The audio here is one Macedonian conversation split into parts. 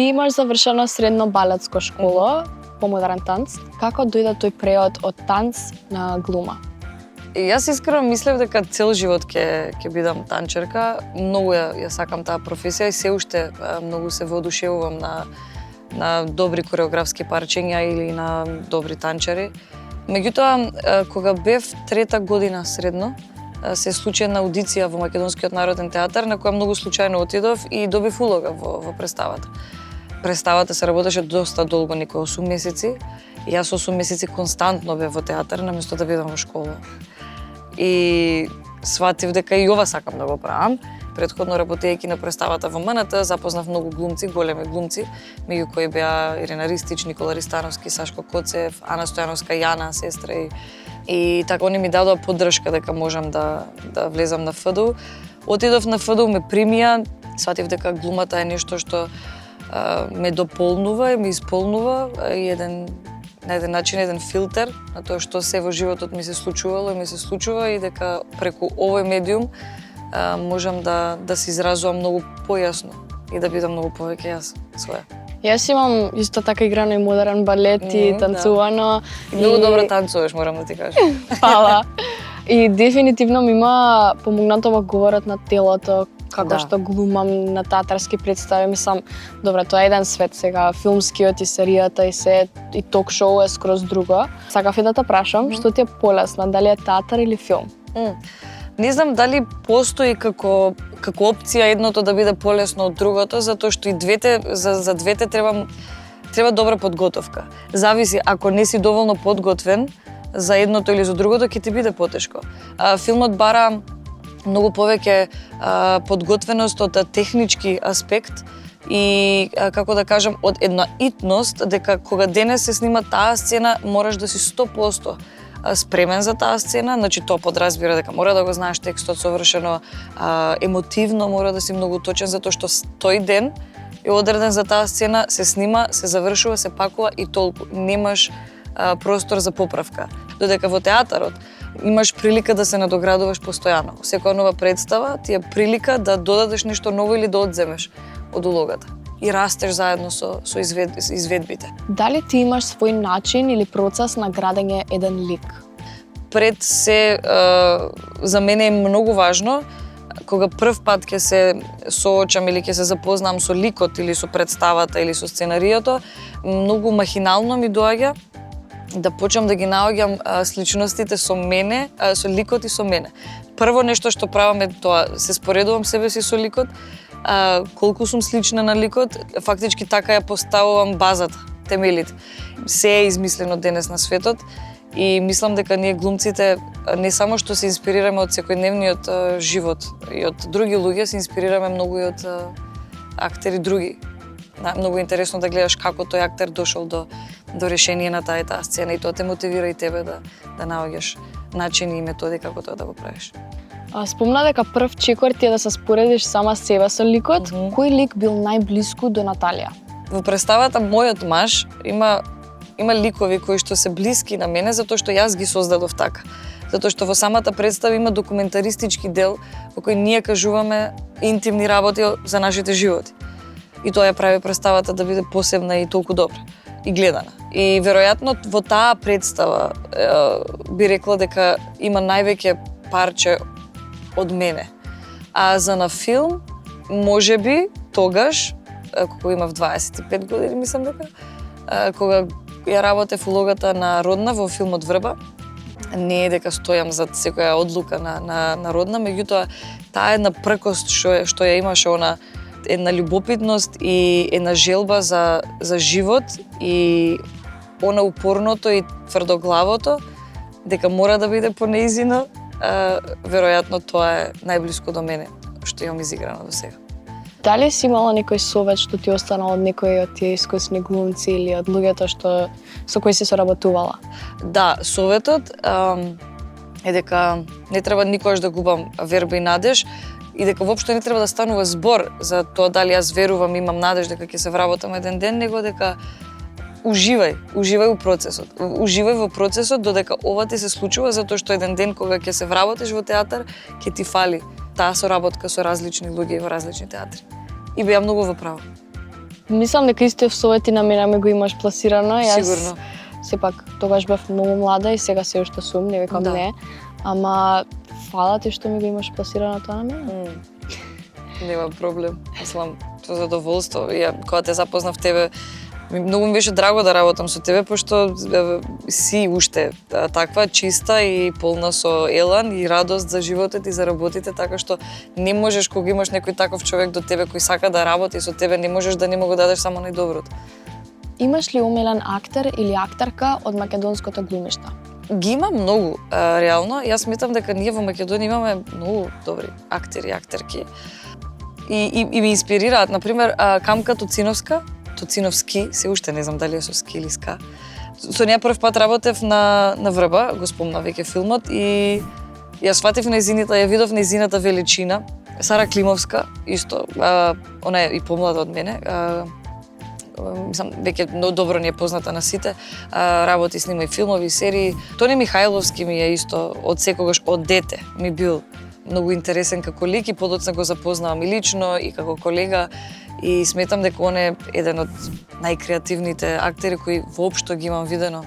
имаш завршено средно балетско школа по модерен танц. Како дојде тој преод од танц на глума? И јас искрено мислев дека цел живот ќе бидам танчерка. Многу ја сакам таа професија и се уште многу се воодушевувам на добри кореографски парчења или на добри танчери. Меѓутоа, кога бев трета година средно, се случи една аудиција во Македонскиот народен театар на која многу случајно отидов и добив улога во представата. Представата се работеше доста долго, некои 8 месеци. И јас 8 месеци константно бев во театар наместо да бидам во школа. И сватив дека и ова сакам да го правам. Претходно работејќи на представата во МНТ, запознав многу глумци, големи глумци, меѓу кои беа Ирена Ристич, Никола Ристановски, Сашко Коцев, Ана Стојановска, Јана, сестра и така они ми дадоа поддршка дека можам да влезам на ФДУ. Отидов на ФДУ, ме примија, сватив дека глумата е нешто што ме дополнува и ме исполнува и на еден начин еден филтер на тоа што се во животот ми се случувало и ми се случува и дека преку овој медиум можам да се изразувам многу појасно и да бидам многу повеќе јас своја. Јас имам исто така играно и модерен балет и танцувано. Да. Многу добро танцуваш, морам да ти кажам. Фала. И дефинитивно ми има помогнато во говорот на телото, како што глумам на театарски представи, мислам, добро, тоа е еден свет сега, филмскиот и серијата и се, и ток-шоу е скроз друго. Сакав и да те прашам, што ти е полесно, дали е театар или филм? Не знам дали постои како опција едното да биде полесно од другото, затоа што и двете, за двете треба добра подготовка. Зависи, ако не си доволно подготвен за едното или за другото, ќе ти биде потешко. Филмот бара многу повеќе подготвеност од технички аспект и, како да кажам, од една итност, дека кога денес се снима таа сцена, мораш да си 100% спремен за таа сцена, значи тоа подразбира дека мора да го знаеш текстот совршено, емотивно мора да си многу точен, затоа што тој ден е одреден за таа сцена, се снима, се завршува, се пакува и толку. Немаш простор за поправка. Додека во театарот имаш прилика да се надоградуваш постојано. Секоја нова представа ти е прилика да додадеш нешто ново или да одземеш од улогата. И растеш заедно со изведбите. Дали ти имаш свој начин или процес на градење еден лик? Пред се, за мене е многу важно, кога прв пат ќе се соочам или ќе се запознам со ликот или со представата или со сценариото, многу махинално ми доаѓа да почнам да ги наоѓам сличностите со мене, со ликот и со мене. Прво нешто што правам е тоа, се споредувам себе си со ликот, колку сум слична на ликот, фактички така ја поставувам базата, темелите. Се е измислено денес на светот и мислам дека ние глумците не само што се инспирираме од секојдневниот живот и од други луѓе, се инспирираме многу и од актери други. Многу интересно да гледаш како тој актер дошол до решение на таа сцена и тоа те мотивира и тебе да наоѓаш начини и методи како тоа да го правиш. Спомна дека прв чекор ти е да се споредиш сама себе со ликот. Кој лик бил најблиску до Наталија? Во представата мојот маж има ликови кои што се блиски на мене затоа што јас ги создадов така. Затоа што во самата представа има документаристички дел во кој ние кажуваме интимни работи за нашите животи. И тоа ја прави представата да биде посебна и толку добра и гледана. И веројатно во таа представа би рекла дека има највеќе парче од мене. А за на филм, можеби тогаш, кога имав 25 години, мислам дека, кога ја работев улогата на Родна во филмот Врба, не е дека стојам зад секоја одлука на Родна, меѓутоа таа една пркост што ја имаше она една љубопитност и една желба за живот и она упорното и тврдоглавото дека мора да биде понеизино, веројатно тоа е најблиско до мене што имам изиграно до сега. Дали си имала некој совет што ти останал од некои од тие искусни глумци или од луѓето со кои си соработувала? Да, советот е дека не треба никогаш да губам верба и надеж и дека воопшто не треба да станува збор за тоа дали јас верувам, имам надеж дека ќе се вработам еден ден, него дека уживај во процесот. Уживај во процесот додека ова ти се случува, затоа што еден ден кога ќе се вработиш во театар, ќе ти фали таа соработка со различни луѓе во различни театри. И беа многу во право. Мислам дека исто в совети на мене ме го имаш пласирано. Сигурно. Сепак тогаш бев многу млада и сега се уште сум, не викам Да. не. Ама фала ти што ми го имаш пласирано тоа на мене. Нема проблем. Мислам, тоа задоволство. Ја кога те запознав тебе, многу ми беше драго да работам со тебе, пошто си уште таква чиста и полна со елан и радост за животот и за работите, така што не можеш кога имаш некој таков човек до тебе кој сака да работи со тебе, не можеш да не му го дадеш само најдоброто. Имаш ли омилен актер или актерка од македонското глумиште? Ги има многу, реално. Јас сметам дека ние во Македонија имаме многу добри актери и актерки. И ме инспирираат, например, Камка Тоциновски, се уште не знам дали е со ски или ска. Со неја прв пат работев на Врба, го спомна веќе филмот, и ја сватив нејзината, ја видов нејзината величина. Сара Климовска, исто, она е и помлада од мене, мислам, веќе многу добро ни е позната на сите, работи, снима и филмови, и серии. Тони Михајловски ми е исто од секогаш, од дете, ми бил многу интересен како лик и подоцна го запознавам и лично и како колега и сметам дека он е еден од најкреативните актери кои воопшто ги имам видено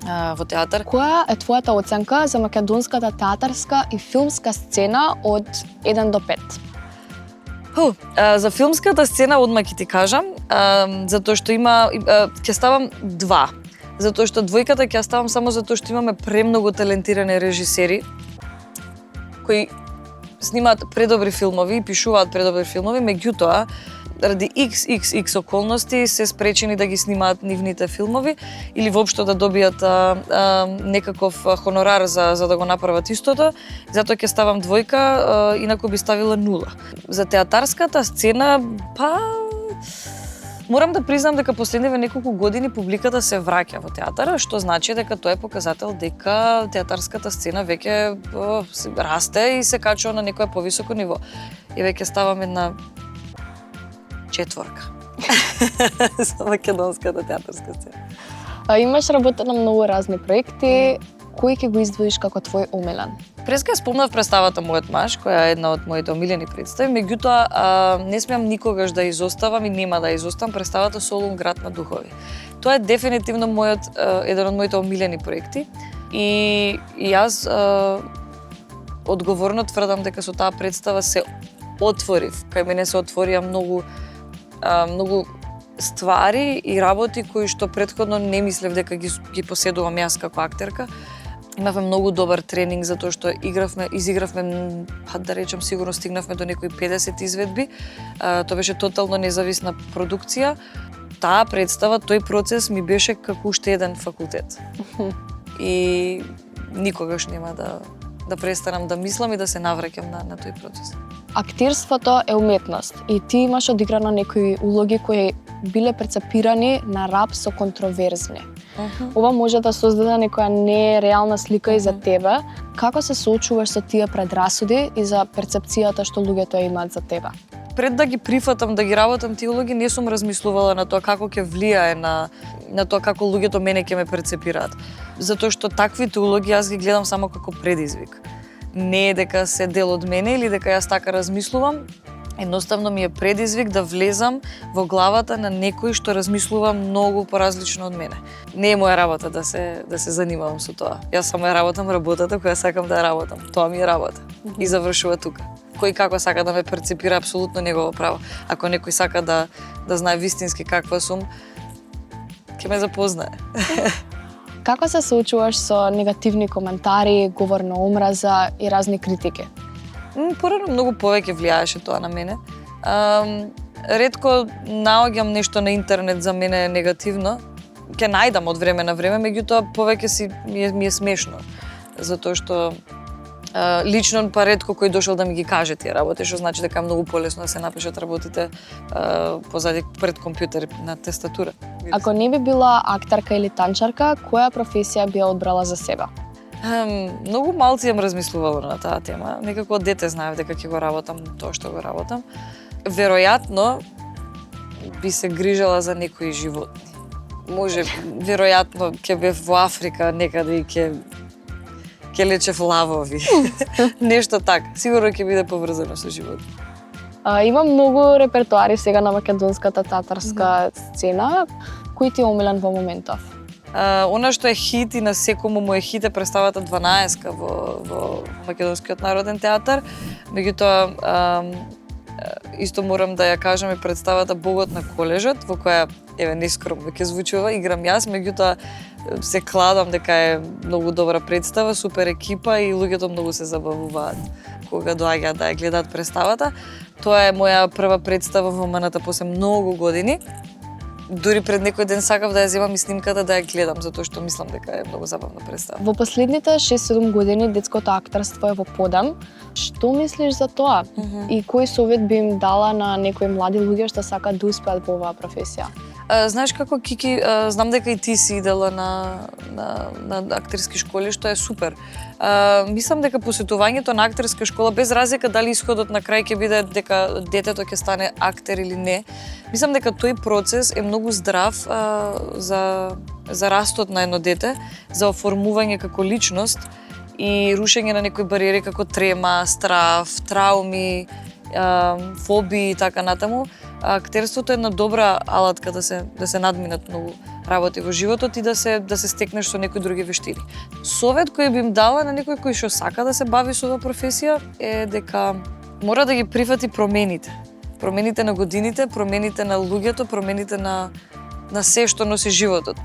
во театар. Која е твојата оценка за македонската театарска и филмска сцена од 1 до 5? За филмската сцена одма ќе ти кажам, затоа што има, ќе ставам 2. Затоа што двојката ќе ставам само затоа што имаме премногу талентирани режисери кои снимаат предобри филмови и пишуваат предобри филмови, меѓутоа ради XXX околности се спречени да ги снимаат нивните филмови или воопшто да добијат некаков хонорар за да го направат истото. Затоа ќе ставам 2, инаку би ставила 0. За театарската сцена, морам да признам дека последниве неколку години публиката се враќа во театар, што значи дека тоа е показател дека театарската сцена веќе расте и се качува на некое повисоко ниво. И веќе ставам една 4 за македонската театарска сцена. Имаш работено на многу разни проекти, кој ќе го издвоиш како твој омилен? Преска спомнав представата Мојот маж, која е една од моите омилени представи, меѓутоа не смеам никогаш да изоставам и нема да изоставам представата Солун град на духови. Тоа е дефинитивно еден од моите омилени проекти и јас одговорно тврдам дека со таа представа се отворив. Кај мене се отворија многу ствари и работи кои што претходно не мислев дека ги поседувам јас како актерка. Имавме многу добар тренинг затоа што изигравме, да речем, сигурно стигнавме до некои 50 изведби. Тоа беше тотално независна продукција. Таа представа, тој процес ми беше како уште еден факултет. И никогаш нема да престанам да мислам и да се навраќам на тој процес. Актирството е уметност и ти имаш одиграно некои улоги кои биле прецепирани на рап со контроверзни. Ова може да создаде некоја нереална слика и за тебе. Како се соочуваш со тие предрасуди и за перцепцијата што луѓето ја имаат за тебе? Пред да ги прифатам, да ги работам тие улоги, не сум размислувала на тоа како ќе влијае на тоа како луѓето мене ќе ме перцепираат. Затоа што таквите улоги јас ги гледам само како предизвик. Не е дека се дел од мене или дека јас така размислувам, едноставно ми е предизвик да влезам во главата на некој што размислува многу поразлично од мене. Не е моја работа да се занимавам со тоа. Јас само ја работам работата која сакам да ја работам. Тоа ми е работа. И завршува тука. Кој како сака да ме перцепира, апсолутно негово право. Ако некој сака да знае вистински каква сум, ќе ме запознае. Како се соочуваш со негативни коментари, говор на омраза и разни критики? Порано многу повеќе влијаеше тоа на мене. Ретко наоѓам нешто на интернет за мене негативно. Ќе најдам од време на време, меѓутоа повеќе ми е смешно. Затоа што лично ретко кој дошол да ми ги каже тие работи, што значи дека е многу полесно да се напишат работите позади пред компјутер на тестатура. Ако не би била актерка или танчарка, која професија би ја одбрала за себе? Многу малци јам размислувала на таа тема. Некако од дете знаев дека ќе го работам тоа што го работам. Веројатно би се грижала за некои животни. Може, веројатно ќе бев во Африка некаде и ќе лечев лавови. Нешто така. Сигурно ќе биде поврзано со животни. Имам многу репертоари сега на македонската театарска сцена. Кој ти е омилен во моментов? Она што е хит и на секому му е хит е представата 12-ка во Македонскиот народен театар. Меѓутоа, исто морам да ја кажам и представата Богот на колежот, во која, еве, нескромно ќе звучува, играм јас, меѓутоа се кладам дека е многу добра представа, супер екипа и луѓето многу се забавуваат кога доаѓаат да ја гледаат представата. Тоа е моја прва представа во МНТ после многу години. Дури пред некој ден сакав да ја земам и снимката да ја гледам, затоа што мислам дека е многу забавна представа. Во последните 6-7 години детското актерство е во подем. Што мислиш за тоа? И кој совет би им дала на некои млади луѓе што сакаат да успеат во оваа професија? Знаеш како, Кики, знам дека и ти си идела на актерски школи, што е супер. Мислам дека посетувањето на актерска школа, без разлика дали исходот на крај ќе биде дека детето ќе стане актер или не, мислам дека тој процес е многу здрав за растот на едно дете, за оформување како личност и рушење на некои бариери како трема, страв, трауми, фобии и така натаму. Актерството е една добра алатка да се надминат многу работи во животот и да се стекнеш со некои други вештини. Совет кој би им дала на некој кој што сака да се бави со оваа професија е дека мора да ги прифати промените. Промените на годините, промените на луѓето, промените на се што носи животот.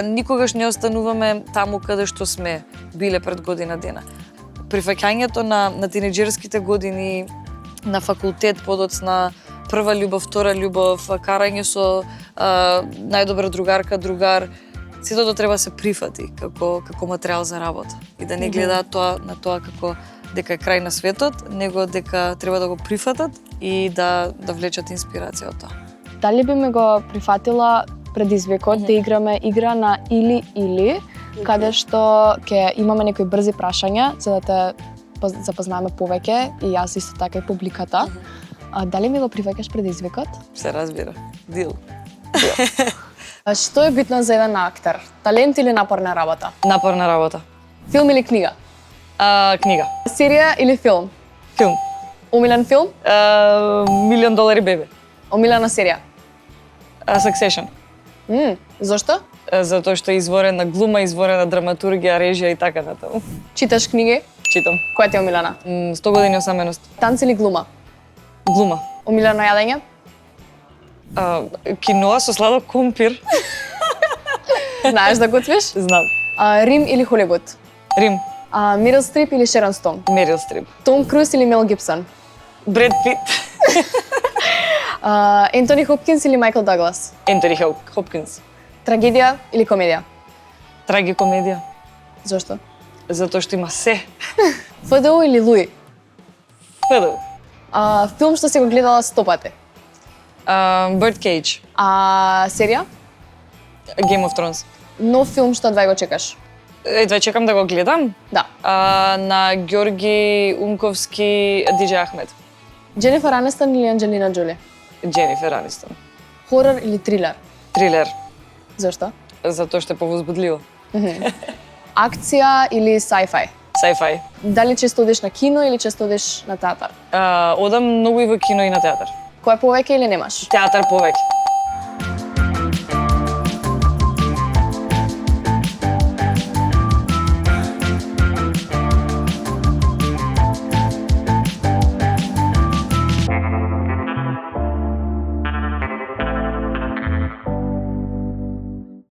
Никогаш не остануваме таму каде што сме биле пред година дена. Прифаќањето на тинеџерските години, на факултет, подоцна прва љубов, втора љубов, карање со најдобра другарка, другар, сето тоа треба се прифати како материјал за работа и да не гледаат на тоа како дека е крај на светот, него дека треба да го прифатат и да влечат инспирација од тоа. Дали би ме го прифатила предизвикот да играме игра на или, каде што ќе имаме некои брзи прашања за да те запознаеме повеќе и јас исто така и публиката. Дали ми го прифаќаш предизвикот? Се разбира. Дил. Што е битно за еден актер? Талент или напорна работа? Напорна работа. Филм или книга? Книга. Серија или филм? Филм. Омилен филм? $1 Million Baby. Омилена серија? Succession. Зошто? Затоа што е изворена глума, изворена драматургија, режија и така натаму. Читаш книги? Читам. Која ти е омилена? 100 години осаменост. Танц или глума? Глума. Омилено јадење? Киноа со сладок компир. Знаеш да готвиш? Знам. Рим или Холивуд? Рим. Мерил Стрип или Шерон Стоун? Мерил Стрип. Том Круз или Мел Гибсон? Бред Пит. Ентони Хопкинс или Майкл Даглас? Ентони Хопкинс. Трагедија или комедија? Трагикомедија. Зошто? Затоа што има се. ФДУ или Луи? ФДУ. Филм што си го гледала 100 пати? Birdcage. Серија? Game of Thrones. Нов филм што одвај го чекаш? Едва чекам да го гледам. Да. На Ѓорги Умковски, DJ Ахмед. Дженифер Анистон или Анджелина Џоли? Дженифер Анистон. Хорор или трилер? Трилер. Зошто? Затоа што е повозбудливо. Акција или sci-fi? Sci-fi. Дали често одиш на кино или често одиш на театар? Одам многу и во кино и на театар. Кој повеќе или немаш? Театар повеќе.